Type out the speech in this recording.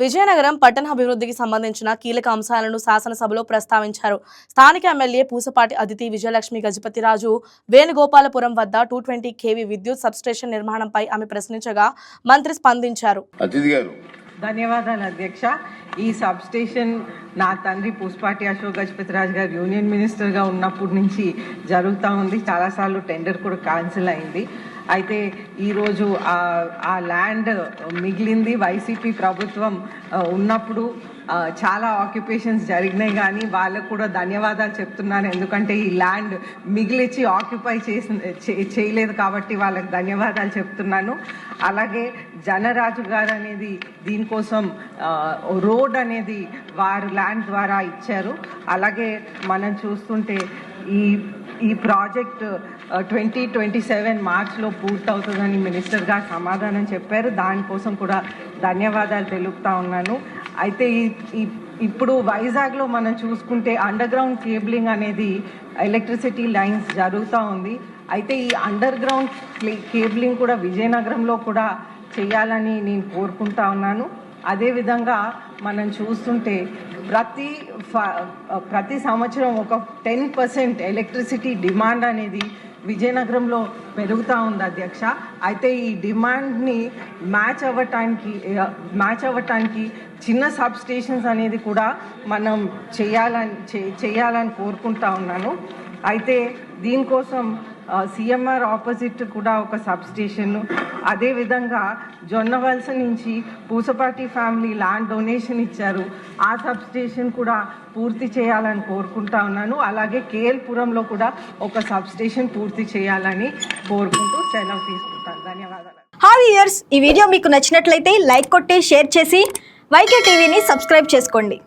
విజయనగరం పట్టణాభివృద్ధికి సంబంధించిన కీలక అంశాలను శాసనసభలో ప్రస్తావించారు. స్థానిక ఎమ్మెల్యే పూసపాటి అదితి విజయలక్ష్మి గజపతిరాజు వేణుగోపాలపురం వద్ద 220 kV విద్యుత్ సబ్స్టేషన్ నిర్మాణంపై ఆమె ప్రశ్నించగా మంత్రి స్పందించారు. ధన్యవాదాలు అధ్యక్ష. ఈ సబ్ స్టేషన్ నా తండ్రి పూసపాటి అశోక్ గజపతిరాజు గారు యూనియన్ మినిస్టర్గా ఉన్నప్పటి నుంచి జరుగుతూ ఉంది. చాలాసార్లు టెండర్ కూడా క్యాన్సిల్ అయింది. అయితే ఈరోజు ఆ ల్యాండ్ మిగిలింది. వైసీపీ ప్రభుత్వం ఉన్నప్పుడు చాలా ఆక్యుపేషన్స్ జరిగినాయి, కానీ వాళ్ళకు కూడా ధన్యవాదాలు చెప్తున్నాను. ఎందుకంటే ఈ ల్యాండ్ మిగిలిచ్చి ఆక్యుపై చేయలేదు కాబట్టి వాళ్ళకి ధన్యవాదాలు చెప్తున్నాను. అలాగే జనరాజు గారు అనేది దీనికోసం రోడ్ అనేది వారు ల్యాండ్ ద్వారా ఇచ్చారు. అలాగే మనం చూస్తుంటే ఈ ప్రాజెక్ట్ 2027 మార్చ్లో పూర్తవుతుందని మినిస్టర్ గారు సమాధానం చెప్పారు. దానికోసం కూడా ధన్యవాదాలు తెలుపుతా ఉన్నాను. అయితే ఇప్పుడు వైజాగ్లో మనం చూసుకుంటే అండర్ గ్రౌండ్ కేబులింగ్ అనేది ఎలక్ట్రిసిటీ లైన్స్ జరుగుతూ ఉంది. అయితే ఈ అండర్ గ్రౌండ్ కేబులింగ్ కూడా విజయనగరంలో కూడా చేయాలని నేను కోరుకుంటా ఉన్నాను. అదేవిధంగా మనం చూస్తుంటే ప్రతి సంవత్సరం ఒక 10% ఎలక్ట్రిసిటీ డిమాండ్ అనేది విజయనగరంలో పెరుగుతూ ఉంది అధ్యక్ష. అయితే ఈ డిమాండ్ని మ్యాచ్ అవ్వటానికి చిన్న సబ్ స్టేషన్స్ అనేది కూడా మనం చేయాలని కోరుకుంటా ఉన్నాను. అయితే దీనికోసం సిఎంఆర్ ఆపోజిట్ కూడా ఒక సబ్ స్టేషన్, అదేవిధంగా జొన్నవలస నుంచి పూసపాటి ఫ్యామిలీ ల్యాండ్ డొనేషన్ ఇచ్చారు. ఆ సబ్ స్టేషన్ కూడా పూర్తి చేయాలని కోరుకుంటా ఉన్నాను. అలాగే కేఎల్పురంలో కూడా ఒక సబ్ స్టేషన్ పూర్తి చేయాలని కోరుకుంటూ సెలవు తీసుకుంటాను. ధన్యవాదాలు. హాయ్ వ్యూయర్స్, ఈ వీడియో మీకు నచ్చినట్లయితే లైక్ కొట్టి షేర్ చేసి వైకే టీవీని సబ్స్క్రైబ్ చేసుకోండి.